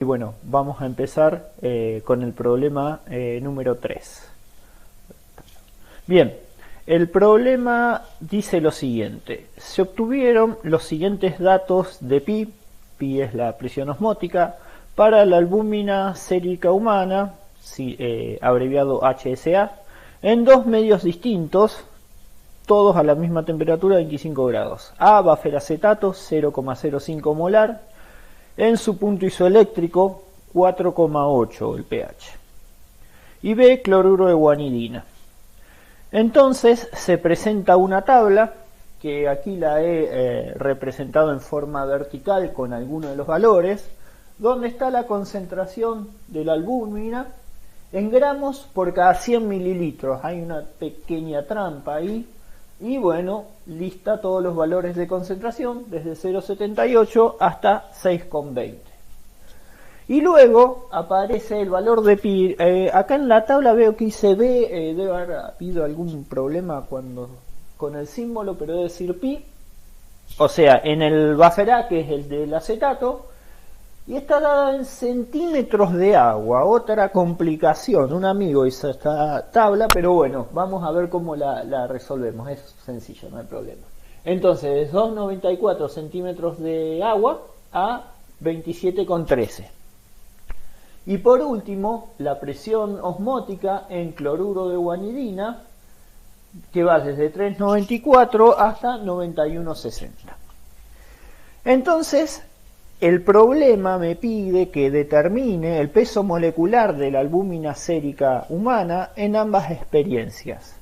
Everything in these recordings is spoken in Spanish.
Y bueno, vamos a empezar con el problema número 3. Bien, el problema dice lo siguiente. Se obtuvieron los siguientes datos de pi, pi es la presión osmótica, para la albúmina sérica humana, abreviado HSA, en dos medios distintos, todos a la misma temperatura, 25 grados. A, baferacetato, 0,05 molar, en su punto isoeléctrico 4,8 el pH. Y B, cloruro de guanidina. Entonces se presenta una tabla, que aquí la he representado en forma vertical con algunos de los valores, donde está la concentración de la albúmina en gramos por cada 100 mililitros. Hay una pequeña trampa ahí. Y bueno, lista todos los valores de concentración desde 0,78 hasta 6,20. Y luego aparece el valor de pi. Acá en la tabla veo que dice B, debe haber habido algún problema con el símbolo, pero debe decir pi. O sea, en el bufferá, que es el del acetato, y está dada en centímetros de agua. Otra complicación. Un amigo hizo esta tabla, pero bueno, vamos a ver cómo la resolvemos. Es sencillo, no hay problema. Entonces, 2,94 centímetros de agua a 27,13. Y por último, la presión osmótica en cloruro de guanidina, que va desde 3,94 hasta 91,60. Entonces, el problema me pide que determine el peso molecular de la albúmina sérica humana en ambas experiencias,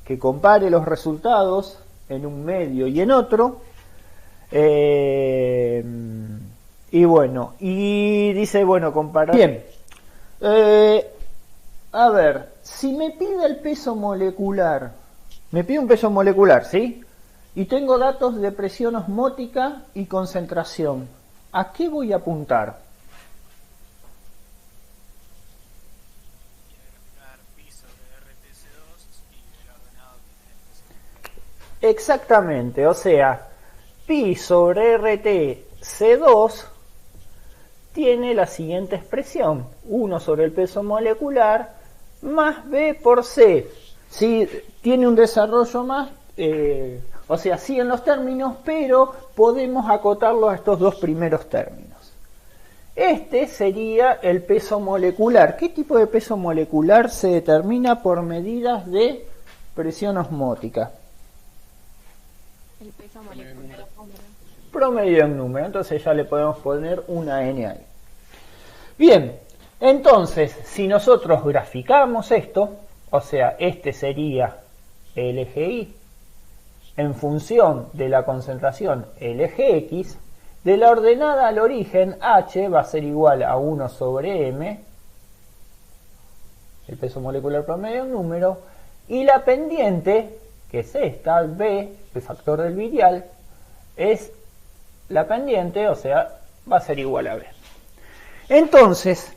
que compare los resultados en un medio y en otro, y bueno, y dice, bueno, comparar. Bien, a ver, si me pide el peso molecular, me pide un peso molecular, ¿sí? Y tengo datos de presión osmótica y concentración. ¿A qué voy a apuntar? Exactamente, o sea, pi sobre RT-C2 tiene la siguiente expresión: 1 sobre el peso molecular más B por C. Si tiene un desarrollo más, o sea, siguen los términos, pero podemos acotarlo a estos dos primeros términos. Este sería el peso molecular. ¿Qué tipo de peso molecular se determina por medidas de presión osmótica? El peso molecular. Promedio en número. Entonces ya le podemos poner una N ahí. Bien, entonces, si nosotros graficamos esto, o sea, este sería el eje Y, en función de la concentración el eje X, de la ordenada al origen H va a ser igual a 1 sobre M, el peso molecular promedio en número, y la pendiente, que es esta, B, el factor del virial, es la pendiente, o sea, va a ser igual a B. Entonces,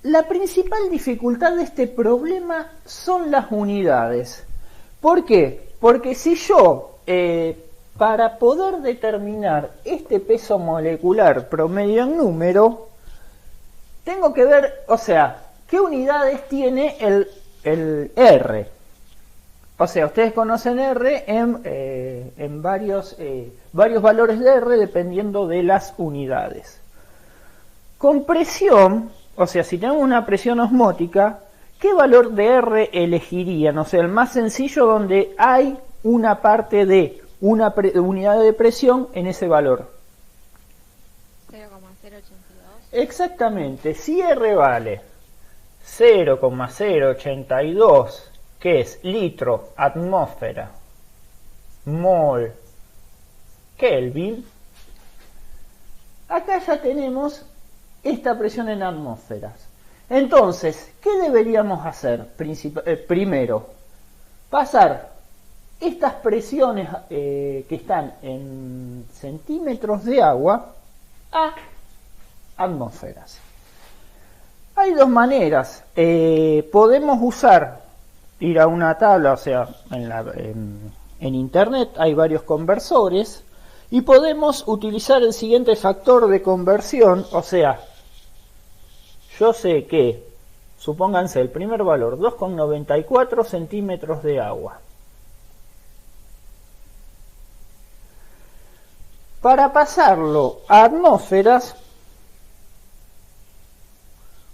la principal dificultad de este problema son las unidades. ¿Por qué? Porque si yo, para poder determinar este peso molecular promedio en número, tengo que ver, o sea, qué unidades tiene el R. O sea, ustedes conocen R en varios valores de R dependiendo de las unidades. Con presión, o sea, si tenemos una presión osmótica, ¿qué valor de R elegirían? O sea, el más sencillo donde hay una parte de una unidad de presión en ese valor. 0,082. Exactamente, si R vale 0,082, que es litro, atmósfera, mol, Kelvin, acá ya tenemos esta presión en atmósferas. Entonces, ¿qué deberíamos hacer? Primero, pasar estas presiones que están en centímetros de agua a atmósferas. Hay dos maneras. Podemos ir a una tabla, o sea, en internet hay varios conversores, y podemos utilizar el siguiente factor de conversión, o sea, yo sé que, supónganse el primer valor, 2,94 centímetros de agua. Para pasarlo a atmósferas,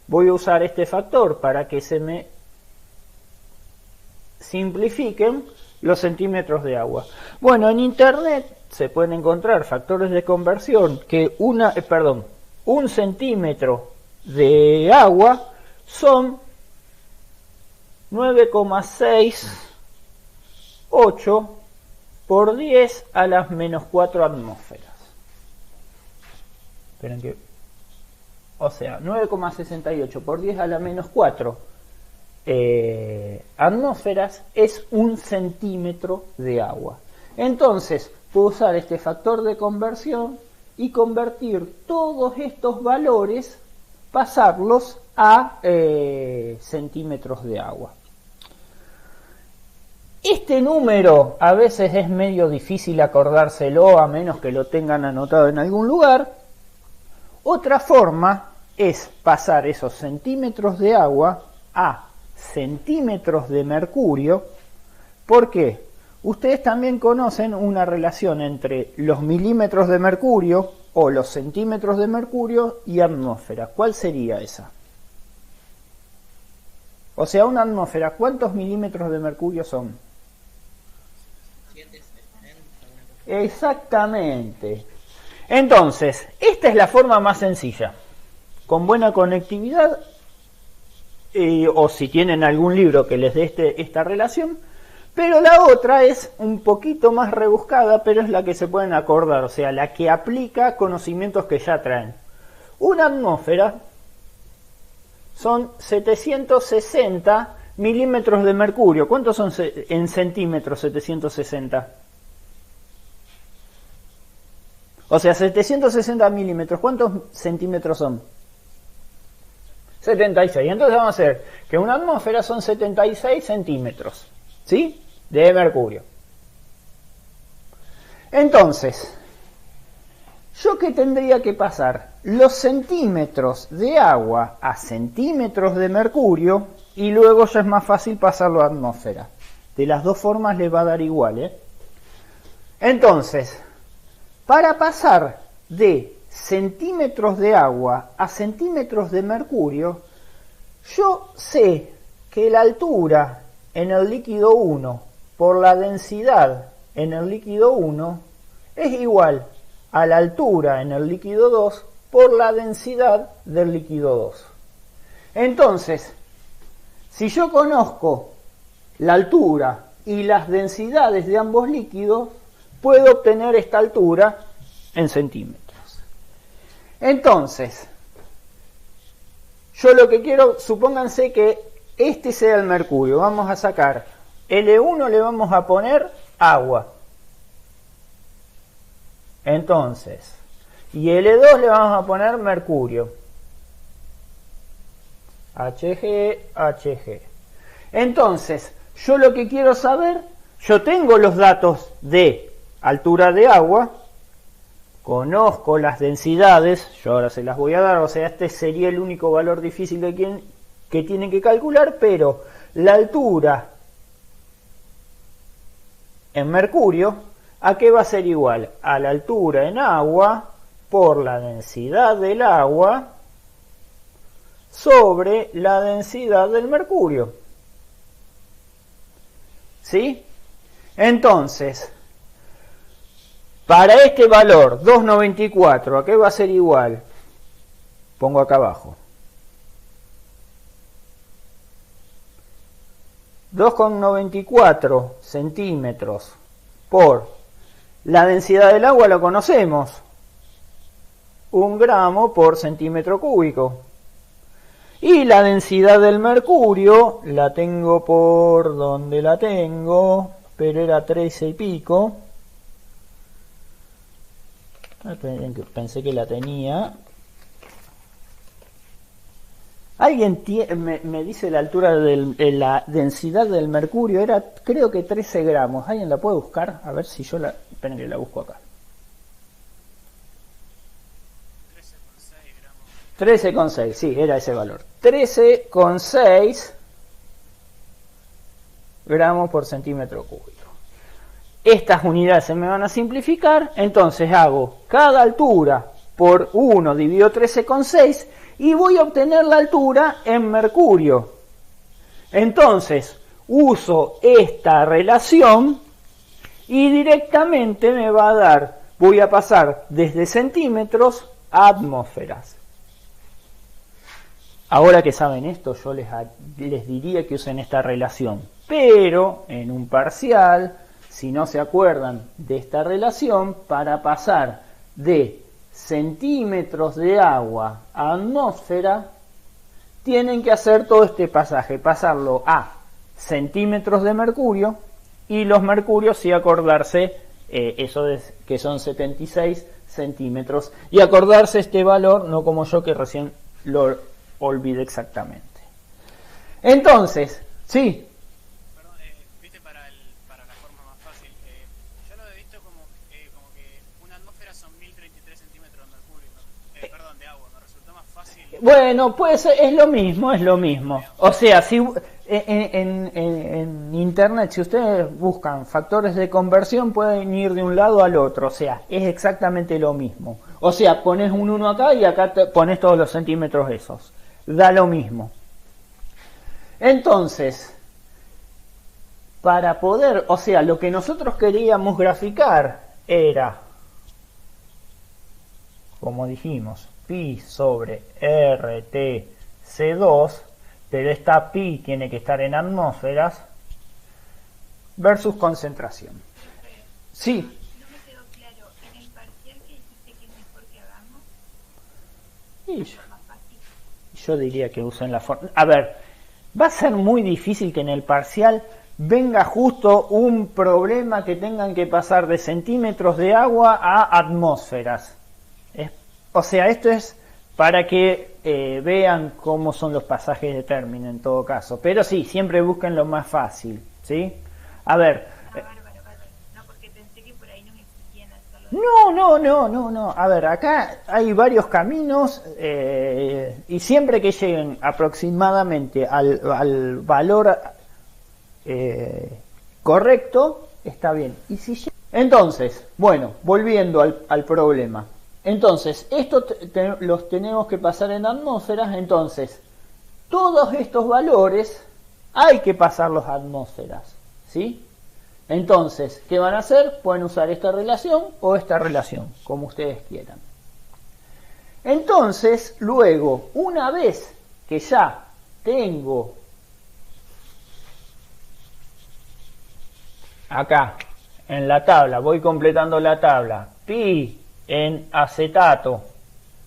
voy a usar este factor para que se me simplifiquen los centímetros de agua. Bueno, en internet se pueden encontrar factores de conversión que un centímetro de agua son 9,68 por 10 a las menos 4 atmósferas. Esperen que... O sea, 9,68 por 10 a la menos 4 atmósferas es un centímetro de agua. Entonces, puedo usar este factor de conversión y convertir todos estos valores, pasarlos a centímetros de agua. Este número a veces es medio difícil acordárselo, a menos que lo tengan anotado en algún lugar. Otra forma es pasar esos centímetros de agua a centímetros de mercurio. ¿Por qué? Ustedes también conocen una relación entre los milímetros de mercurio o los centímetros de mercurio y atmósfera. ¿Cuál sería esa? O sea, una atmósfera, ¿cuántos milímetros de mercurio son? 770. Exactamente. Entonces, esta es la forma más sencilla. Con buena conectividad, o si tienen algún libro que les dé esta relación. Pero la otra es un poquito más rebuscada, pero es la que se pueden acordar, o sea, la que aplica conocimientos que ya traen. Una atmósfera son 760 milímetros de mercurio. ¿Cuántos son en centímetros 760? O sea, 760 milímetros, ¿cuántos centímetros son? 76. Entonces vamos a hacer que una atmósfera son 76 centímetros, ¿sí? De mercurio. Entonces, ¿yo qué tendría que pasar? Los centímetros de agua a centímetros de mercurio y luego ya es más fácil pasarlo a atmósfera. De las dos formas les va a dar igual, ¿eh? Entonces, para pasar de centímetros de agua a centímetros de mercurio, yo sé que la altura en el líquido 1 por la densidad en el líquido 1 es igual a la altura en el líquido 2 por la densidad del líquido 2. Entonces, si yo conozco la altura y las densidades de ambos líquidos, puedo obtener esta altura en centímetros. Entonces, yo lo que quiero, supónganse que este sea el mercurio. Vamos a sacar L1, le vamos a poner agua. Entonces, y L2 le vamos a poner mercurio. Hg, Hg. Entonces, yo lo que quiero saber, yo tengo los datos de altura de agua, conozco las densidades, yo ahora se las voy a dar, o sea, este sería el único valor difícil que tienen que calcular, pero la altura en mercurio, ¿a qué va a ser igual? A la altura en agua por la densidad del agua sobre la densidad del mercurio. ¿Sí? Entonces, para este valor, 2,94, ¿a qué va a ser igual? Pongo acá abajo. 2,94 centímetros por la densidad del agua, lo conocemos. 1 gramo por centímetro cúbico. Y la densidad del mercurio, la tengo por donde la tengo, pero era 13 y pico. Pensé que la tenía. Alguien me dice la altura de la densidad del mercurio, era creo que 13 gramos. ¿Alguien la puede buscar? A ver si yo la... Esperen que la busco acá. 13,6 gramos. 13,6, sí, era ese valor. 13,6 gramos por centímetro cúbico. Estas unidades se me van a simplificar, entonces hago cada altura por 1 dividido 13,6 y voy a obtener la altura en mercurio. Entonces uso esta relación y directamente me va a dar, voy a pasar desde centímetros a atmósferas. Ahora que saben esto, yo les diría que usen esta relación, pero en un parcial, si no se acuerdan de esta relación, para pasar de centímetros de agua a atmósfera, tienen que hacer todo este pasaje, pasarlo a centímetros de mercurio, y los mercurios sí acordarse, eso de que son 76 centímetros, y acordarse este valor, no como yo que recién lo olvidé exactamente. Entonces, sí. Perdón, viste, para la forma más fácil, yo lo he visto como que una atmósfera son 1033 centímetros de mercurio, perdón, de agua, me resultó más fácil. Bueno, pues es lo mismo, es lo mismo. O sea, si en internet, si ustedes buscan factores de conversión, pueden ir de un lado al otro, o sea, es exactamente lo mismo. O sea, pones un 1 acá y acá pones todos los centímetros esos. Da lo mismo. Entonces, para poder, o sea, lo que nosotros queríamos graficar era, como dijimos, pi sobre RTC2, pero esta pi tiene que estar en atmósferas, versus concentración. Sí. No me quedó claro, en el parcial que dijiste que es mejor que hagamos, Y es más fácil. yo diría que usen la forma. A ver, va a ser muy difícil que en el parcial venga justo un problema que tengan que pasar de centímetros de agua a atmósferas. O sea, esto es para que vean cómo son los pasajes de término en todo caso. Pero sí, siempre busquen lo más fácil, ¿sí? A ver. Bárbaro. No, porque pensé que por ahí nos exigían hacerlo. No. A ver, acá hay varios caminos y siempre que lleguen aproximadamente al valor correcto, está bien. Y si entonces, bueno, volviendo al problema. Entonces, esto los tenemos que pasar en atmósferas, entonces, todos estos valores hay que pasarlos a atmósferas, ¿sí? Entonces, ¿qué van a hacer? Pueden usar esta relación o esta relación, como ustedes quieran. Entonces, luego, una vez que ya tengo acá, en la tabla, voy completando la tabla, pi en acetato,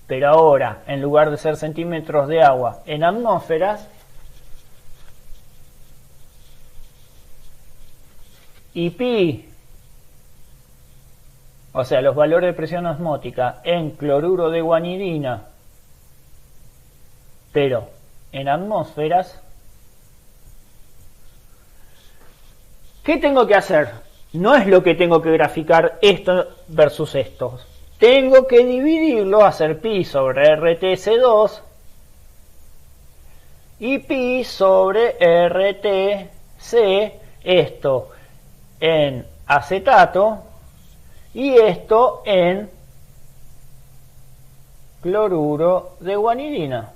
pero ahora, en lugar de ser centímetros de agua, en atmósferas, y pi, o sea, los valores de presión osmótica en cloruro de guanidina, pero en atmósferas, ¿qué tengo que hacer? No es lo que tengo que graficar esto versus esto. Tengo que dividirlo, hacer pi sobre RTC2 y pi sobre RTC, esto en acetato y esto en cloruro de guanidina.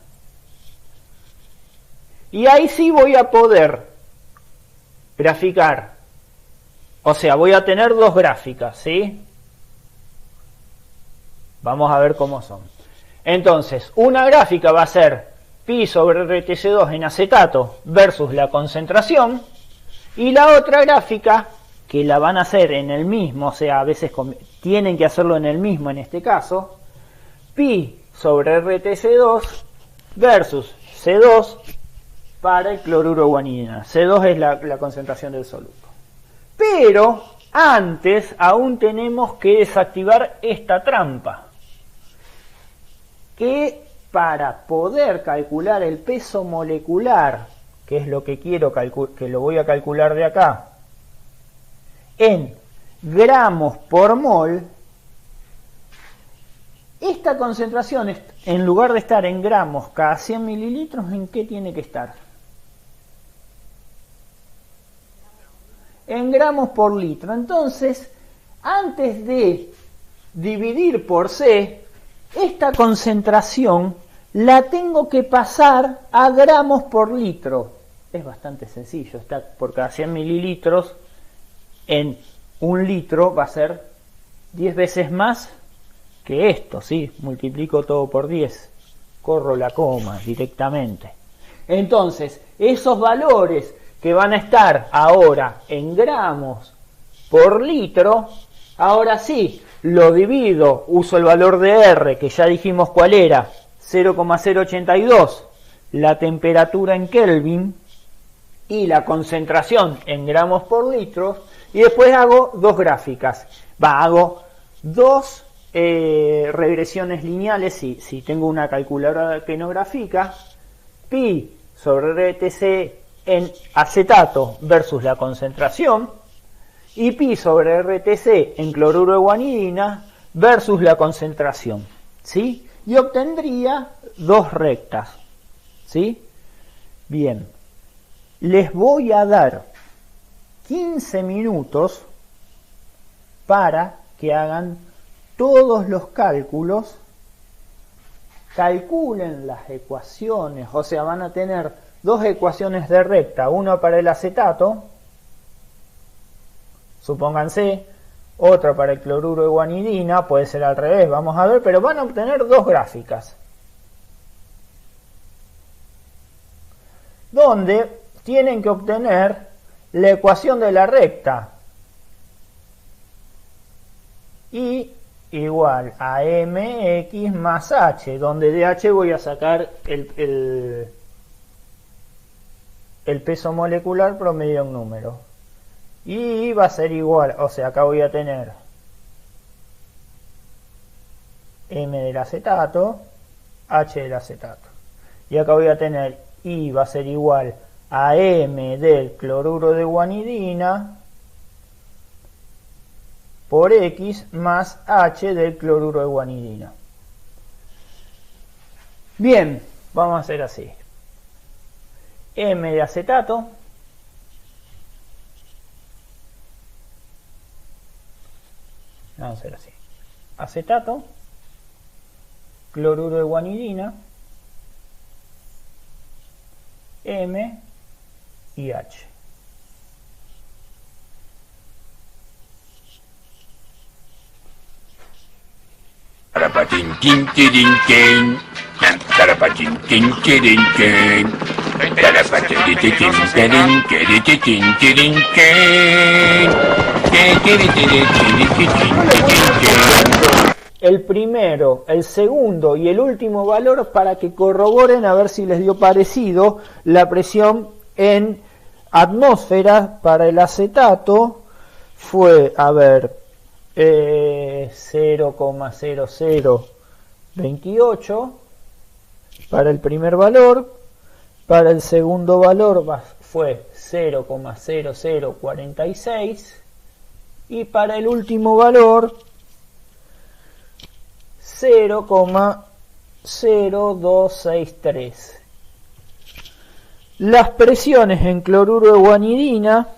Y ahí sí voy a poder graficar. O sea, voy a tener dos gráficas, ¿sí? Vamos a ver cómo son. Entonces, una gráfica va a ser pi sobre RTC2 en acetato versus la concentración. Y la otra gráfica, que la van a hacer en el mismo, o sea, a veces tienen que hacerlo en el mismo en este caso, pi sobre RTC2 versus C2 para el cloruro de guanidina. C2 es la concentración del soluto. Pero antes aún tenemos que desactivar esta trampa, que para poder calcular el peso molecular, que es lo que quiero que lo voy a calcular de acá, en gramos por mol, Esta concentración, en lugar de estar en gramos cada 100 mililitros, ¿en qué tiene que estar? En gramos por litro. Entonces, antes de dividir por C, esta concentración la tengo que pasar a gramos por litro. Es bastante sencillo, está por cada 100 mililitros en un litro va a ser 10 veces más que esto, ¿sí? Multiplico todo por 10, corro la coma directamente. Entonces, esos valores que van a estar ahora en gramos por litro, ahora sí, lo divido, uso el valor de R, que ya dijimos cuál era, 0,082, la temperatura en Kelvin y la concentración en gramos por litro, y después hago dos gráficas. Hago dos regresiones lineales, si tengo una calculadora que no grafica, pi sobre RTC en acetato versus la concentración, y pi sobre RTC en cloruro de guanidina versus la concentración, ¿sí? Y obtendría dos rectas, ¿sí? Bien, les voy a dar 15 minutos para que hagan todos los cálculos, calculen las ecuaciones, o sea, van a tener dos ecuaciones de recta, una para el acetato, supónganse, otra para el cloruro de guanidina, puede ser al revés, vamos a ver, pero van a obtener dos gráficas, donde tienen que obtener la ecuación de la recta, y igual a mx más h, donde de h voy a sacar el peso molecular promedio en número, y va a ser igual, o sea, acá voy a tener m del acetato, h del acetato, y acá voy a tener I va a ser igual a m del cloruro de guanidina por X más H del cloruro de guanidina. Bien, vamos a hacer así. M de acetato vamos a hacer así. Acetato, cloruro de guanidina, M y H. El primero, el segundo y el último valor para que corroboren a ver si les dio parecido la presión en atmósfera para el acetato fue, a ver, 0,0028 para el primer valor, para el segundo valor fue 0,0046 y para el último valor 0,0263. Las presiones en cloruro de guanidina,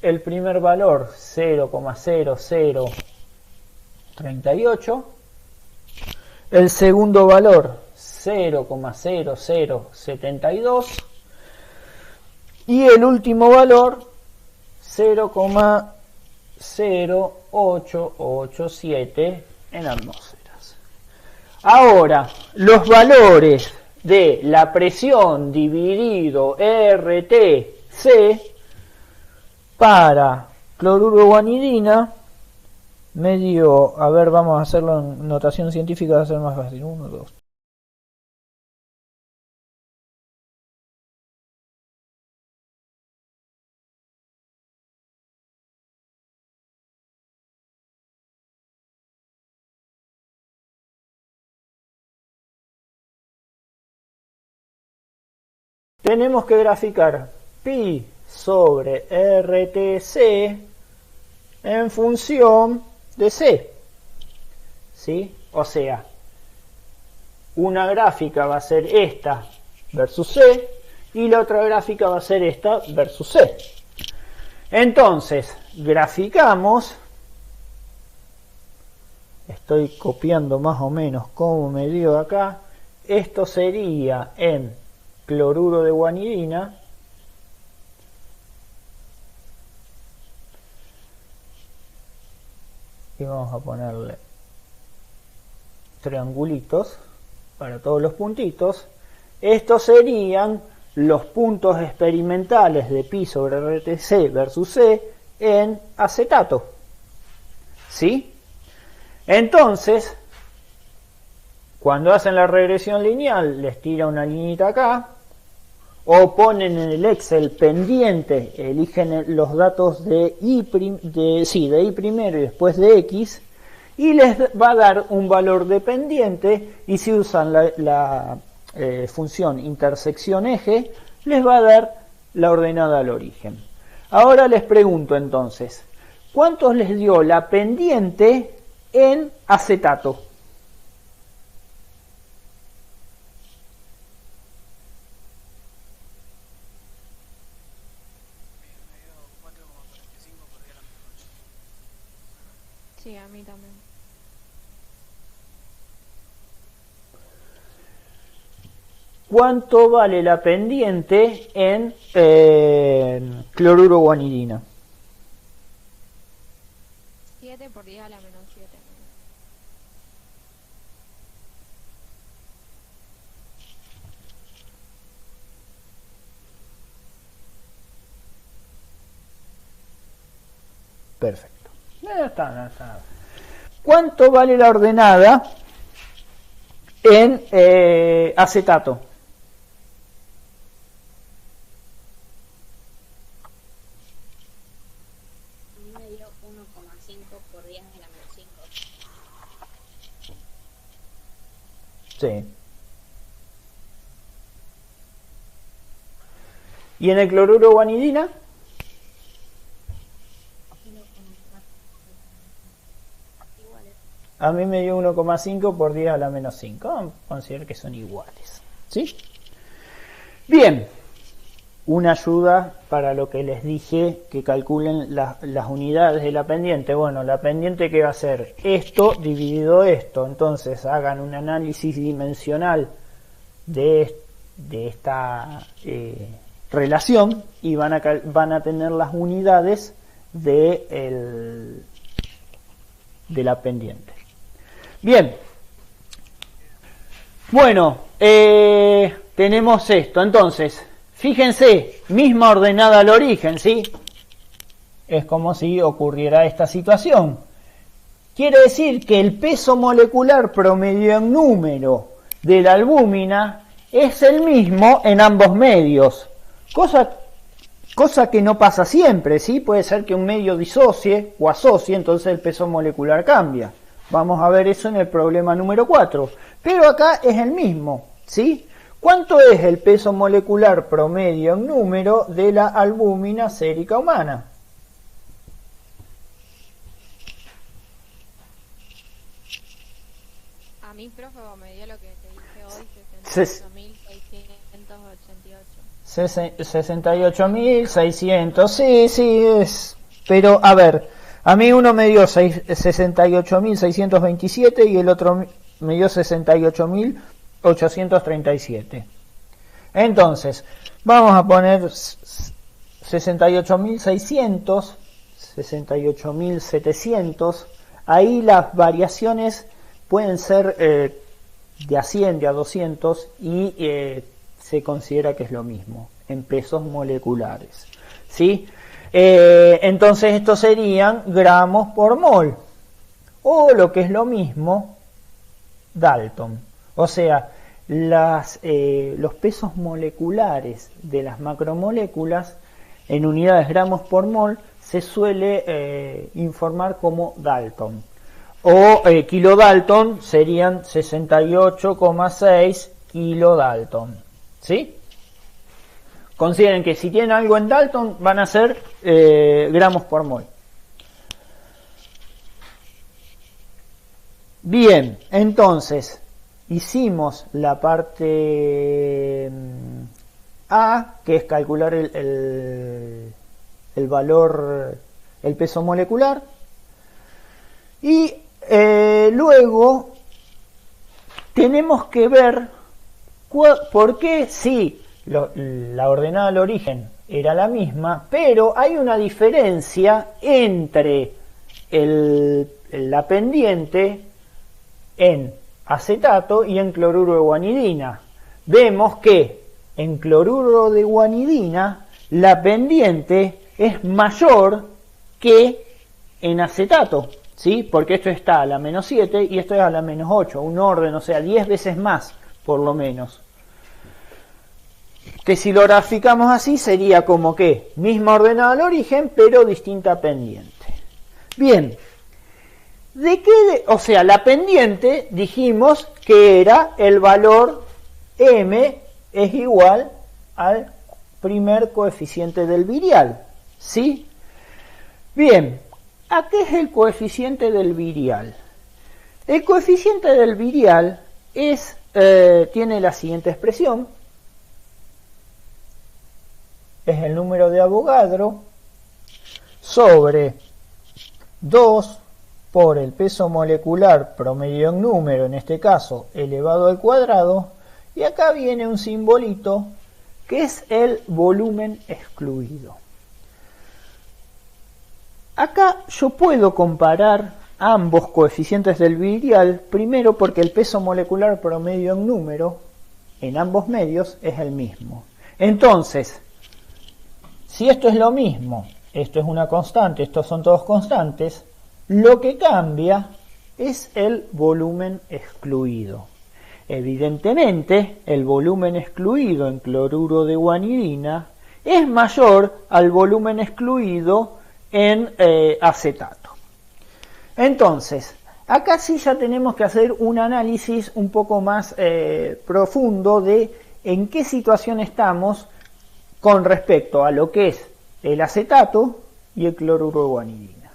el primer valor 0,0038, el segundo valor 0,0072 y el último valor 0,0887 en atmósferas. Ahora, los valores de la presión dividido RTC para cloruro de guanidina me dio, a ver, vamos a hacerlo en notación científica, va a ser más fácil. 1, 2. Tenemos que graficar pi sobre RTC en función de C, ¿sí? O sea, una gráfica va a ser esta versus C y la otra gráfica va a ser esta versus C. Entonces, graficamos, estoy copiando más o menos como me dio acá, esto sería en cloruro de guanidina, y vamos a ponerle triangulitos para todos los puntitos. Estos serían los puntos experimentales de pi sobre RTC versus C en acetato. ¿Sí? Entonces, cuando hacen la regresión lineal, les tira una liñita acá, o ponen en el Excel pendiente, eligen los datos de I primero y después de X, y les va a dar un valor de pendiente, y si usan la función intersección eje, les va a dar la ordenada al origen. Ahora les pregunto entonces, ¿cuántos les dio la pendiente en acetato? Me dio 4,45 por día la menos 8. Sí, a mí también. ¿Cuánto vale la pendiente en cloruro guanidina? 7 por 10 a la menos 7. Perfecto. No está. ¿Cuánto vale la ordenada en acetato? A mí me dio 1,5 por 10 a la menos 5. Sí. ¿Y en el cloruro guanidina? 1,4. Iguales. A mí me dio 1,5 por 10 a la menos 5. Vamos a considerar que son iguales. ¿Sí? Bien. Una ayuda para lo que les dije, que calculen las unidades de la pendiente. Bueno, la pendiente que va a ser esto dividido esto. Entonces hagan un análisis dimensional de esta relación y van a tener las unidades de la pendiente. Bien. Bueno, tenemos esto. Entonces, fíjense, misma ordenada al origen, ¿sí? Es como si ocurriera esta situación. Quiere decir que el peso molecular promedio en número de la albúmina es el mismo en ambos medios. Cosa que no pasa siempre, ¿sí? Puede ser que un medio disocie o asocie, entonces el peso molecular cambia. Vamos a ver eso en el problema número 4. Pero acá es el mismo, ¿sí? ¿Cuánto es el peso molecular promedio en número de la albúmina sérica humana? A mí, profe, me dio lo que te dije hoy, 68.600. 68.600, sí, es. Pero, a ver, a mí uno me dio 68.627 y el otro me dio 68.837. Entonces, vamos a poner 68.600, 68.700. Ahí las variaciones pueden ser de a 100, de a 200 y se considera que es lo mismo en pesos moleculares, ¿sí? Entonces estos serían gramos por mol, o lo que es lo mismo, Dalton. O sea, los pesos moleculares de las macromoléculas en unidades gramos por mol se suele informar como Dalton. O kilodalton serían 68,6 kilodalton, ¿sí? Consideren que si tienen algo en Dalton van a ser gramos por mol. Bien, entonces, hicimos la parte A, que es calcular el valor, el peso molecular, y luego tenemos que ver por qué sí, la ordenada al origen era la misma, pero hay una diferencia entre la pendiente en acetato y en cloruro de guanidina. Vemos que en cloruro de guanidina la pendiente es mayor que en acetato, ¿sí? Porque esto está a la -7 y esto es a la -8, un orden, o sea, 10 veces más, por lo menos. Que si lo graficamos así sería como que misma ordenada al origen, pero distinta pendiente. Bien, o sea, la pendiente dijimos que era el valor m es igual al primer coeficiente del virial, ¿sí? Bien, ¿a qué es el coeficiente del virial? El coeficiente del virial tiene la siguiente expresión. Es el número de Avogadro sobre 2 por el peso molecular promedio en número, en este caso elevado al cuadrado, y acá viene un simbolito que es el volumen excluido. Acá yo puedo comparar ambos coeficientes del virial, primero porque el peso molecular promedio en número en ambos medios es el mismo. Entonces, si esto es lo mismo, esto es una constante, estos son todos constantes, lo que cambia es el volumen excluido. Evidentemente, el volumen excluido en cloruro de guanidina es mayor al volumen excluido en acetato. Entonces, acá sí ya tenemos que hacer un análisis un poco más profundo de en qué situación estamos con respecto a lo que es el acetato y el cloruro de guanidina.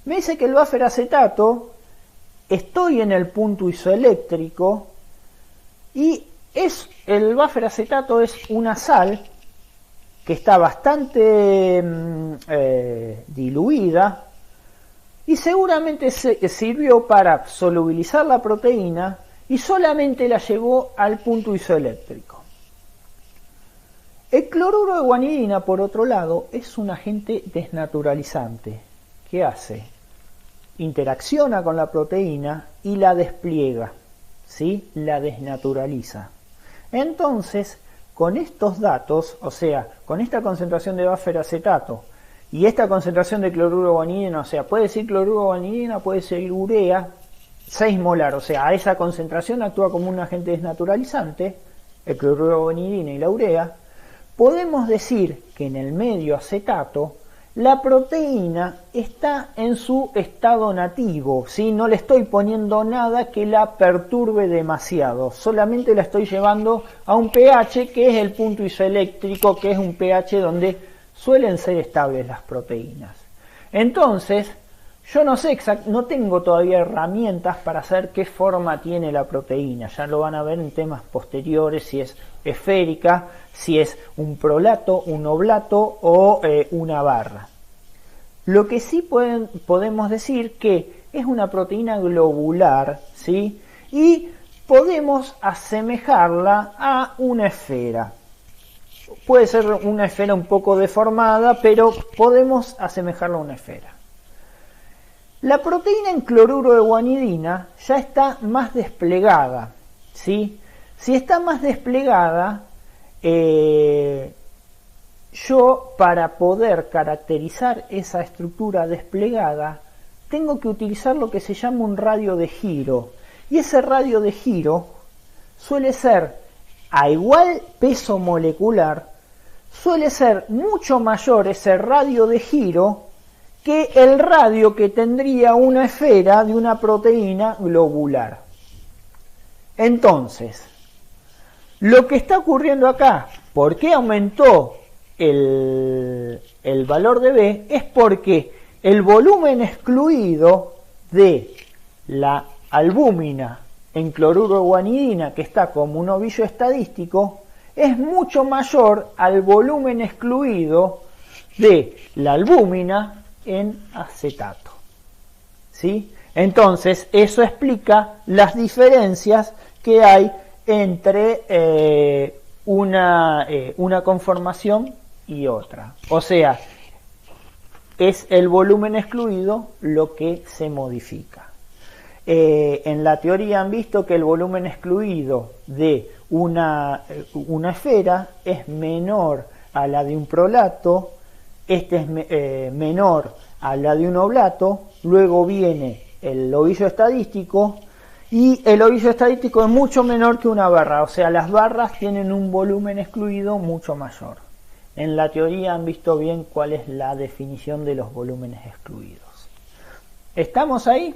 Me dice que el buffer acetato, estoy en el punto isoeléctrico y el buffer acetato es una sal que está bastante diluida y seguramente sirvió para solubilizar la proteína y solamente la llevó al punto isoeléctrico. El cloruro de guanidina, por otro lado, es un agente desnaturalizante. ¿Qué hace? Interacciona con la proteína y la despliega, ¿sí? La desnaturaliza. Entonces, con estos datos, o sea, con esta concentración de buffer acetato y esta concentración de cloruro de guanidina, o sea, puede ser cloruro de guanidina, puede ser urea, 6 molar, o sea, a esa concentración actúa como un agente desnaturalizante, el cloruro de guanidina y la urea. Podemos decir que en el medio acetato la proteína está en su estado nativo, ¿sí? No le estoy poniendo nada que la perturbe demasiado, solamente la estoy llevando a un pH que es el punto isoeléctrico, que es un pH donde suelen ser estables las proteínas. Entonces, yo no sé no tengo todavía herramientas para saber qué forma tiene la proteína, ya lo van a ver en temas posteriores, si es esférica, si es un prolato, un oblato o una barra. Lo que sí podemos decir que es una proteína globular, ¿sí? Y podemos asemejarla a una esfera. Puede ser una esfera un poco deformada, pero podemos asemejarla a una esfera. La proteína en cloruro de guanidina ya está más desplegada, ¿sí? Si está más desplegada, yo para poder caracterizar esa estructura desplegada, tengo que utilizar lo que se llama un radio de giro. Y ese radio de giro suele ser a igual peso molecular, suele ser mucho mayor ese radio de giro que el radio que tendría una esfera de una proteína globular. Entonces, lo que está ocurriendo acá, ¿por qué aumentó el valor de B? Es porque el volumen excluido de la albúmina en cloruro de guanidina, que está como un ovillo estadístico, es mucho mayor al volumen excluido de la albúmina en acetato. ¿Sí? Entonces, eso explica las diferencias que hay entre una conformación y otra. O sea, es el volumen excluido lo que se modifica. En la teoría han visto que el volumen excluido de una esfera es menor a la de un prolato, este es menor a la de un oblato, luego viene el ovillo estadístico, y el ovillo estadístico es mucho menor que una barra, o sea, las barras tienen un volumen excluido mucho mayor. En la teoría han visto bien cuál es la definición de los volúmenes excluidos. ¿Estamos ahí?